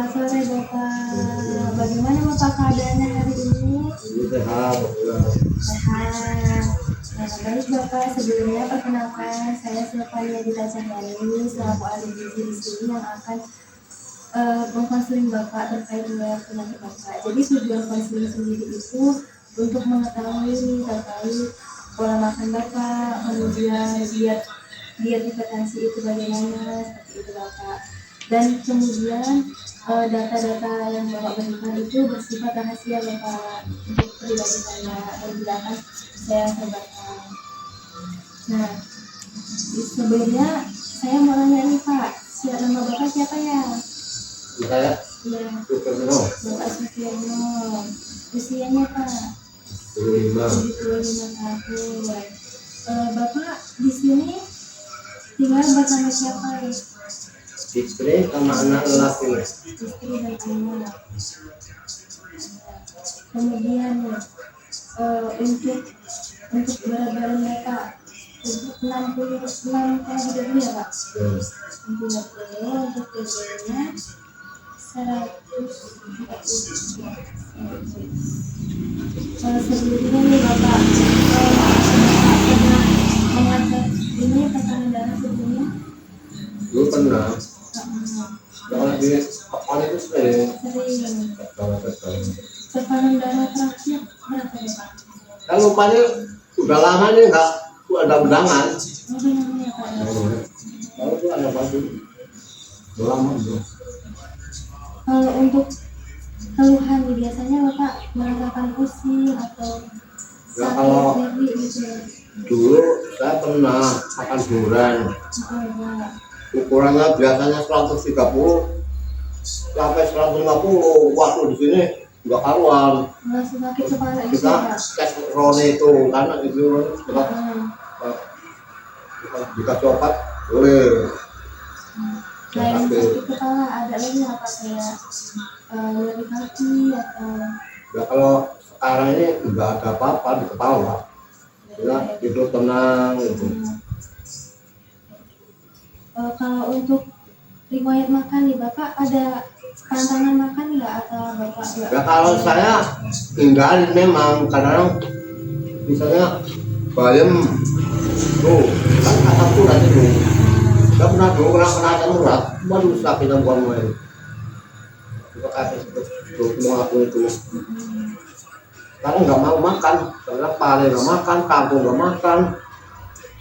Selamat sore Bapak. Bagaimana Bapak keadaannya hari ini? Sehat. Sehat. Nah, baik Bapak. Sebelumnya perkenalkan saya Sylvania Dita Cahyani selaku ahli gizi di sini yang akan mengkonseling Bapak terkait dengan penyakit Bapak. Jadi tujuan konseling sendiri itu untuk mengetahui terkait pola makan Bapak, kemudian diet hipertensi itu bagaimana, seperti itu Bapak. Dan kemudian data-data yang Bapak berikan itu bersifat rahasia Bapak untuk pribadi saya dan tidak akan saya sebarkan. Nah, sebelumnya saya mau nanya nih Pak, nama Bapak siapa ya? Saya Ya, Sukarno. Bapak Sukirno. Usianya Pak? 75 tahun. Bapak di sini tinggal bersama siapa ya? Istri sama anak lelaki. Istri dan anak. Kemudian untuk berat badan Bapak 66 kg ya Pak? 60. Untuk TB-nya 140. Sebelumnya nih Bapak pernah mengecek ini tekanan darah sebelumnya? Dulu pernah. Kalau di kapal itu sering. Tekanan darah terakhir berapa ya Pak? Kan lupanya udah lama nih nggak ada undangan. Mungkin namanya Pak ya? Kalau itu ada baju. Udah lama itu. Kalau untuk keluhan nih, biasanya Bapak merasakan pusing atau Ya, sakit kalau nyeri gitu? dulu saya pernah makan durian. Ya. Ukurannya biasanya 130 sampai 150. Waktu di sini nggak karuan. Merasa sakit kepala itu Kita Pak? tes Rone itu karena itu kita dikasih obat boleh. Selain sakit kepala, ada lagi apa kayak nyeri kaki atau Ya kalau sekarang ini nggak ada apa-apa di kepala, ya tidur tenang gitu. Kalau untuk riwayat makan nih Bapak, ada pantangan makan nggak atau Bapak nggak? Ya kalau saya tinggalin memang kadang misalnya bayam tuh kan asam urat itu nggak pernah dulu kena asam urat, waduh sakit yang buang main. Juga kasih itu aku itu. Sekarang nggak mau makan, karena pale nggak makan, kampung nggak makan.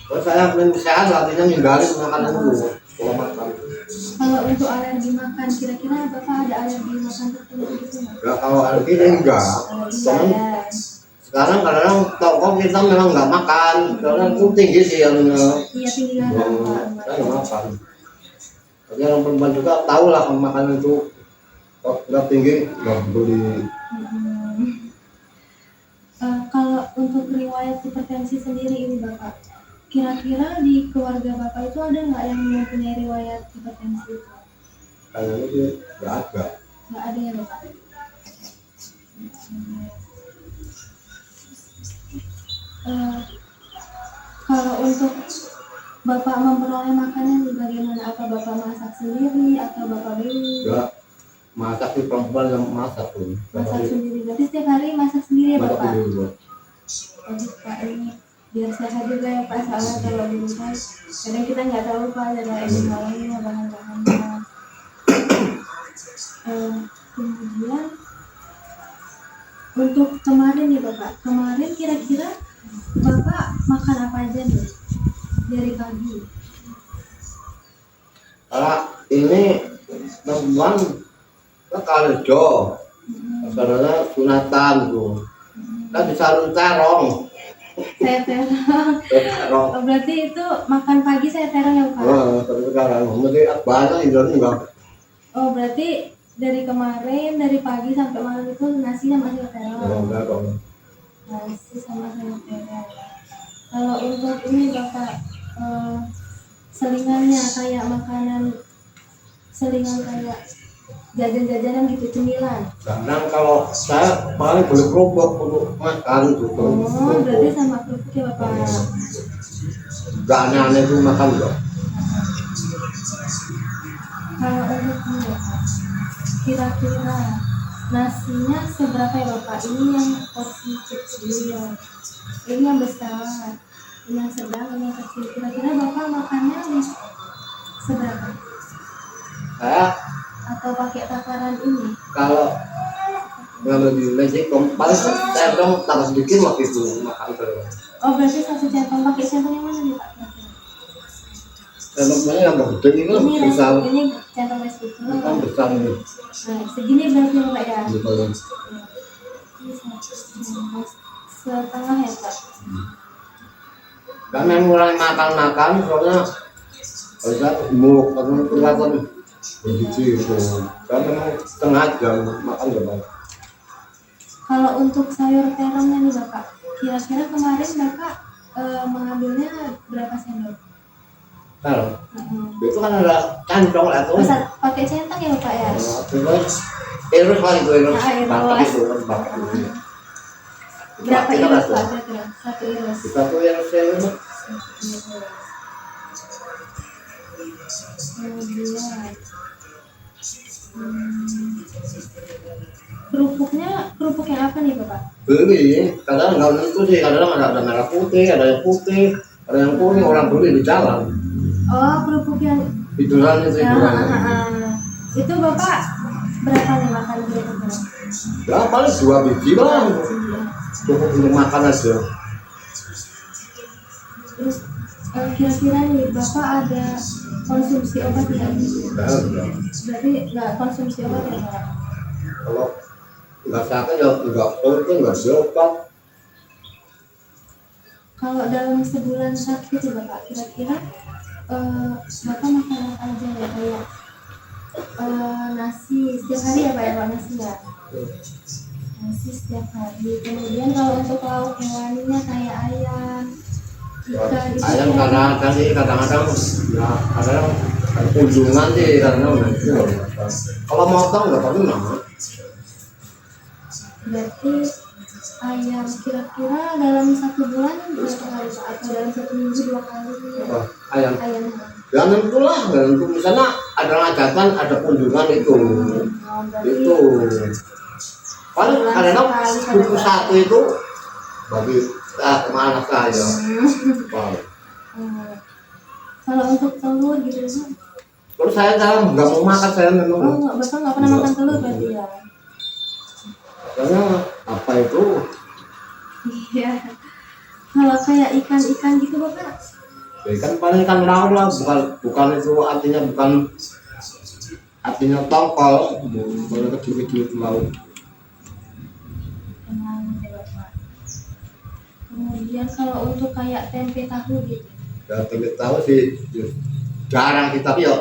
Terus saya pengen sehat, artinya ninggalin makanan itu, pola makan. Kalau untuk alergi makan, kira-kira Bapak ada alergi makan tertentu gitu nggak? Ya kalau alergi enggak, Alergi cuman ada. sekarang kadang toko kita memang nggak makan, karena itu tinggi sih yang Iya, tinggi garam Pak. saya nggak makan. Tapi orang perempuan juga tahu lah makanan itu kalau nggak tinggi nggak beli. Kalau untuk riwayat hipertensi sendiri ini Bapak, kira-kira di keluarga Bapak itu ada nggak yang mempunyai riwayat hipertensi? Kayaknya sih nggak ada. Nggak ada ya Bapak? Kalau untuk Bapak memperoleh makanan bagaimana? Apa Bapak masak sendiri atau Bapak beli? Ya masak sih perempuan yang masak tuh. Masak sendiri. Berarti setiap hari masak sendiri ya Masak Bapak? sendiri. Bagus Pak, ini biar sehat juga ya Pak, soalnya kalau di rumah kadang kita nggak tahu Pak ada dalamnya bahan-bahannya. Kemudian untuk kemarin nih Bapak, kemarin kira-kira Bapak makan apa aja nih dari pagi? Kalau ini perempuan ke Kaledo, karena sunatan tuh. Kan bisa terong. Saya terong. Terong. Oh, berarti itu makan pagi saya terong ya Pak? Tapi sekarang mesti banyak hidupnya enggak. Oh berarti dari kemarin dari pagi sampai malam itu nasinya masih terong? Enggak dong. Nasi sama sayur terong. Kalau untuk ini Bapak selingannya kayak makanan selingan kayak jajan-jajanan gitu, cemilan. Kadang kalau saya paling beli kerupuk untuk makan gitu. Oh, berarti sama kerupuk ya Bapak? Gak aneh-aneh itu makan loh. Kalau untuk ini Bapak, kira-kira nasinya seberapa ya Bapak? Ini yang porsi kecil, ini yang besar, ini yang sedang, ini yang kecil. Kira-kira Bapak makannya seberapa? Saya Atau pakai takaran ini? kalau ngambil di Mexico paling saya dong tambah sedikit waktu itu makan terus. Oh berarti 1 centong, pakai centong yang mana nih Pak? Kira-kira? Centongnya yang gede ini Ini besar, ini centong rice cooker. kan besar ini. Nah, segini berarti ya Pak ya? Gitu ya. Ini 1,5 ya Pak? Kan yang mulai makan soalnya bisa gemuk karena kelihatan begitu itu. Kan memang setengah jam makan gak banyak. Kalau untuk sayur terongnya nih Bapak, kira-kira kemarin Bapak mengambilnya berapa sendok? Kalau itu kan ada cantong atau Masa pakai centang ya Bapak ya? terus irus kali itu irus Ah, irus. batak itu kan batak itu. Berapa Kita iris kasih. Pak kira-kira? 1 iris. Kita tuh yang saya Kemudian kerupuk yang apa nih Bapak? beli, kadang nggak tentu sih, kadang ada merah putih, ada yang putih, ada yang kuning, orang beli di jalan. Oh kerupuk yang Hiduran itu ya, hiduran. itu Bapak berapa nih makan kerupuknya? Ya paling 2 biji bang, cukup untuk makan aja. Terus kira-kira nih Bapak ada konsumsi obat tidak? Ya. Berarti nggak konsumsi obat ya Pak? Kalau nggak sakit ya nggak penting, nggak berobat. Kalau dalam sebulan sakit ya Bapak, kira-kira Bapak makan apa aja ya kayak nasi setiap hari ya Pak ya Pak nasi ya? Nasi setiap hari. Kemudian kalau untuk lauk hewaninya kayak ayam, ikan itu Ayam kadang-kadang ya kadang ada kunjungan sih kadang-kadang gitu. Kalau motong nggak pernah. berarti ayam kira-kira dalam 1 bulan berapa kali Pak? Atau dalam 1 minggu 2 kali Ayam ayam? ya tentu lah, tentu misalnya ada hajatan, ada kunjungan itu itu paling kadang buku satu itu bagi kemana saya paling. Kalau untuk telur gitu Pak? Terus saya sekarang nggak mau makan, saya memang Oh, Bapak nggak pernah makan telur berarti ya? karena apa itu Iya. Kalau kayak ikan-ikan gitu Bapak? ya kan paling ikan laut lah, bukan itu artinya tongkol, bukan kecil-kecil itu laut. Tenang deh Bapak. Kemudian kalau untuk kayak tempe tahu gitu? Ya tapi tahu sih jarang kita, tapi ya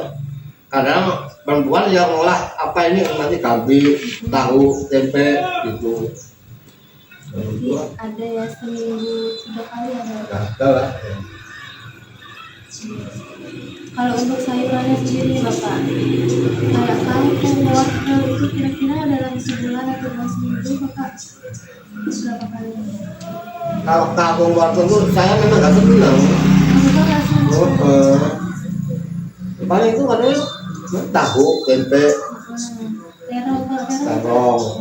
kadang perempuan yang ngolah apa ini nanti gabi, tahu, tempe gitu. Jadi ada ya seminggu 3 kali ada. Ya ada lah. Kalau untuk sayurannya sendiri Bapak, kayak kangkung, wortel itu kira-kira dalam sebulan atau dalam seminggu Bapak berapa kali? Kalau kangkung waktu itu saya memang nggak senang. Bapak nggak senang? Paling itu katanya tahu, tempe, Terong,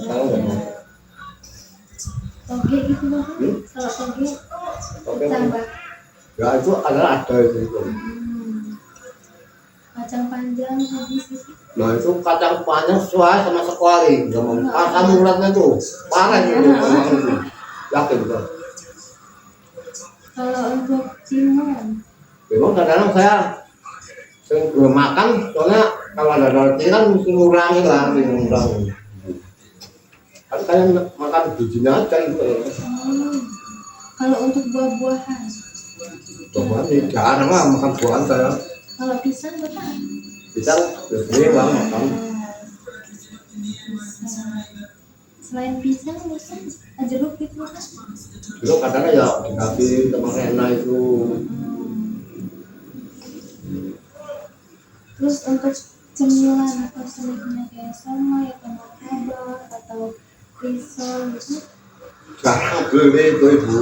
terong, toge gitu Bapak? Kalau toge Oke. tambah Ya itu adalah ada itu. kacang panjang habis gitu. Nah itu kacang panjang sesuai sama sekuali, sama asam uratnya tuh parah itu, memang itu. Yakin betul. Kalau untuk timun, Memang kadang-kadang saya sering belum makan, soalnya kalau ada roti kan mesti ngurangi lah, ngurangi. Kan saya makan bijinya aja gitu. kalau untuk buah-buahan, Coba sih jarang lah makan buahan saya. kalau pisang Bapak? Pisang biasanya bang makan. Pisang. Selain pisang, mungkin jeruk gitu Bapak? Dulu kadang-kadang ya dikasih sama Rena itu. Terus untuk cemilan atau snacknya kayak somai atau martabak atau risol gitu? Jarang beli itu ibu,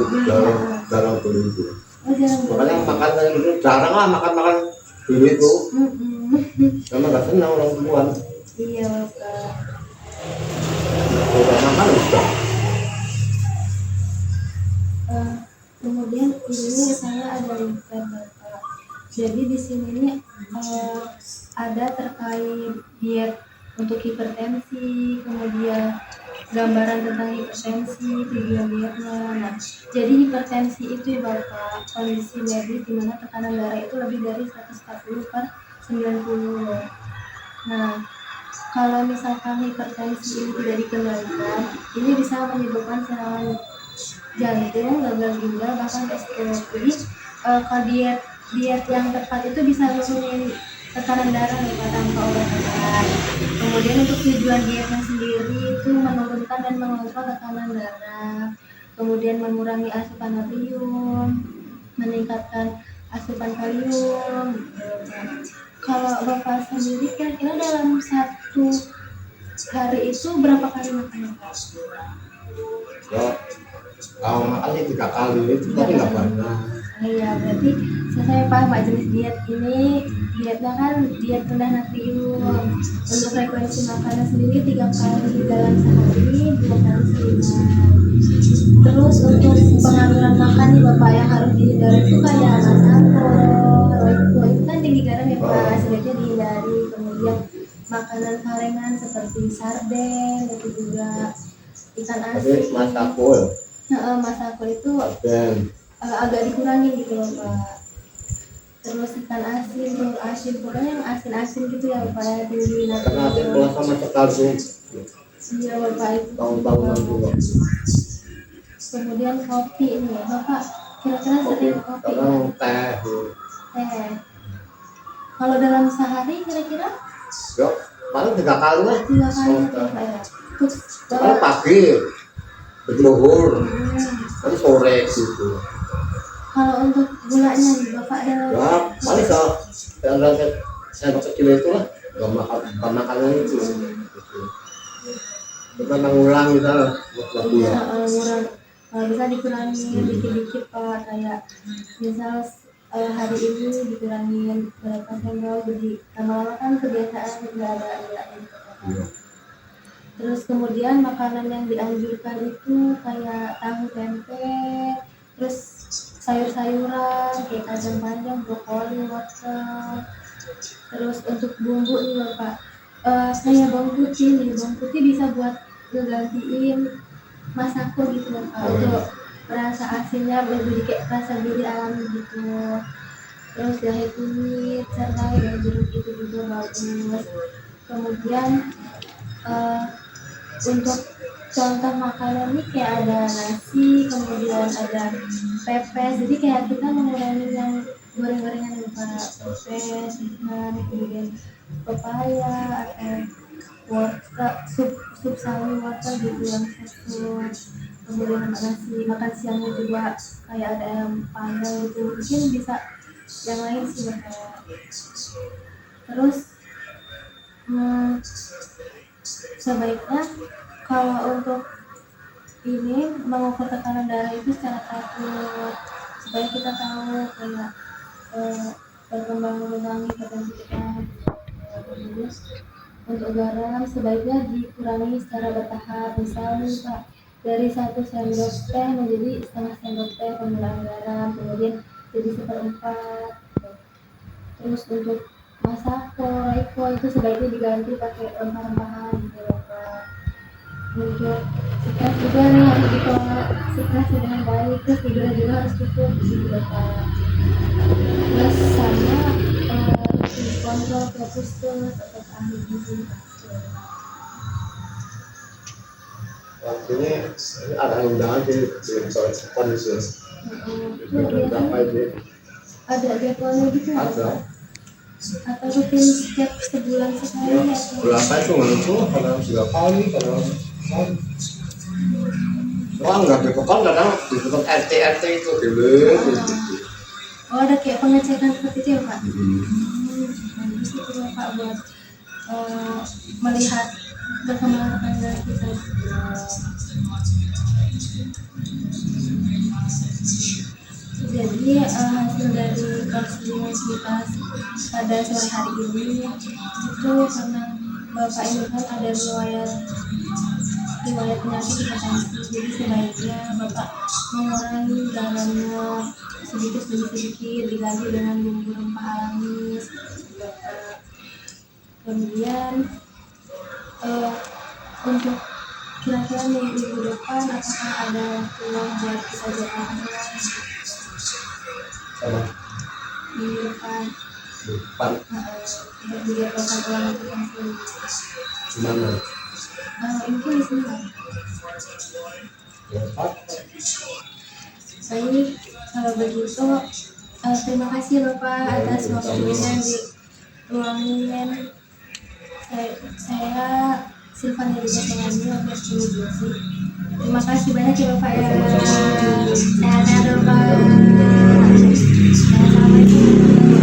jarang beli itu. Oh jarang Makanya banget. makan saya itu jarang lah makan beli itu. Mm-mm. Karena nggak senang orang tua. Iya Bapak. Jadi di sini nih ada terkait diet untuk hipertensi, kemudian gambaran tentang hipertensi, tujuan dietnya. Nah, jadi hipertensi itu ya Bapak, kondisi medis di mana tekanan darah itu lebih dari 140/90. Nah, kalau misalkan hipertensi ini tidak dikendalikan, ini bisa menyebabkan serangan jantung, gagal ginjal, bahkan stroke. Jadi kalau diet yang tepat itu bisa nurunin tekanan darah ya Pak, tanpa obat-obatan. Kemudian untuk tujuan dietnya sendiri itu menurunkan dan mengontrol tekanan darah, kemudian mengurangi asupan natrium, meningkatkan asupan kalium. Kalau Bapak sendiri kira-kira dalam satu hari itu berapa kali makan Pak? Ya, kalau makannya 3 kali itu tapi nggak banyak. Iya, berarti saya paham Pak jenis diet ini. Dietnya kan diet rendah natrium. Untuk frekuensi makanan sendiri 3 kali dalam sehari, 2 kali sehari. Terus untuk pengaruhan makan nih Bapak yang harus dihindari itu kayak masako, roiko itu kan tinggi garam ya Pak, sebaiknya dihindari. Kemudian makanan kalengan seperti sarden, itu juga ikan Tapi asin. masako ya, Masako itu dan agak dikurangi gitu loh Pak. Terus ikan asin, telur asin, pokoknya yang asin-asin gitu ya Pak ya, tinggi karena ada natrium. kelas sama sekali Iya Bapak itu. tahun-tahunan juga. Kemudian kopi ini ya Bapak, kira-kira sering kopi ya? Kadang teh, Teh. Kalau dalam sehari kira-kira ya paling 3 kali lah. 3 kali ya Pak ya. Terus Kalau pagi, berluhur, nanti sore gitu. kalau untuk gulanya nih Bapak ada Ya paling ada sendok kecil itu lah, nggak makannya itu. Kita mengulang kita buat iya, gula. ngurang. Bisa dikurangi dikit-dikit Pak, kayak misal hari ini dikurangin berapa sendok, jadi lama-lama kan kebiasaan nggak ada gitu. Iya. Terus kemudian makanan yang dianjurkan itu kayak tahu tempe, terus sayur-sayuran kayak kacang panjang, brokoli, wortel. Terus untuk bumbu nih Bapak, kayak bawang putih nih, bawang putih bisa buat ngegantiin masako gitu Bapak, untuk rasa asinnya menjadi kayak rasa gurih alami gitu. Terus jahe kunyit, serai dan jeruk itu juga bagus. Kemudian eh, untuk contoh makanan nih kayak ada nasi, kemudian ada pepes, jadi kayak kita mengurangi yang goreng-gorengan ya Pak, pepes, ikan, kemudian pepaya atau wortel, sup sawi wortel gitu yang satu. Kemudian makan siangnya juga kayak ada ayam panggang gitu, mungkin bisa yang lain sih Bapak. Terus sebaiknya kalau untuk ini mengukur tekanan darah itu secara teratur, supaya kita tahu kayak perkembangan mengurangi hipertensi kita. Terus untuk garam sebaiknya dikurangi secara bertahap, misalnya Pak dari 1 sendok teh menjadi setengah sendok teh penggunaan garam, kemudian jadi 1/4. Terus untuk masako, roiko itu sebaiknya diganti pakai rempah-rempahan gitu ya Pak. Untuk stres juga nih harus dikelola stres dengan baik, terus tidur juga harus cukup gitu ya Pak. Terus sama kontrol ke puskes atau ke ahli gizi. Ini ada undangan di kondisi. Itu Berapa biasanya itu? ada jadwalnya gitu ya Ada. Pak? Atau rutin setiap sebulan sekali Ya, atau berapa itu nggak itu? Kadang 3 kali, kadang sekali. Wah nggak dipekan kadang dipekan RT itu dulu. oh ada kayak pengecekan seperti itu ya Pak? Bagus itu ya Pak buat melihat perkembangan tetangga kita. Jadi hasil dari konsultasi pada sore hari ini itu karena Bapak ini kan ada riwayat riwayat penyakit hipertensi. Jadi sebaiknya Bapak mengurangi garamnya sedikit demi sedikit, diganti dengan bumbu rempah alami seperti Bapak. Kemudian untuk kira-kira minggu depan apakah ada peluang buat kita jalan sama minggu depan depan untuk dijadwalkan ulang untuk konseling? gimana Mungkin di sini Pak. ya Pak? Baik, kalau begitu terima kasih Bapak atas waktunya di ruang ini. Saya Silvania Rida Sengani untuk diskusi. Terima kasih banyak ya Bapak ya. Sehat-sehat Bapak. Assalamualaikum.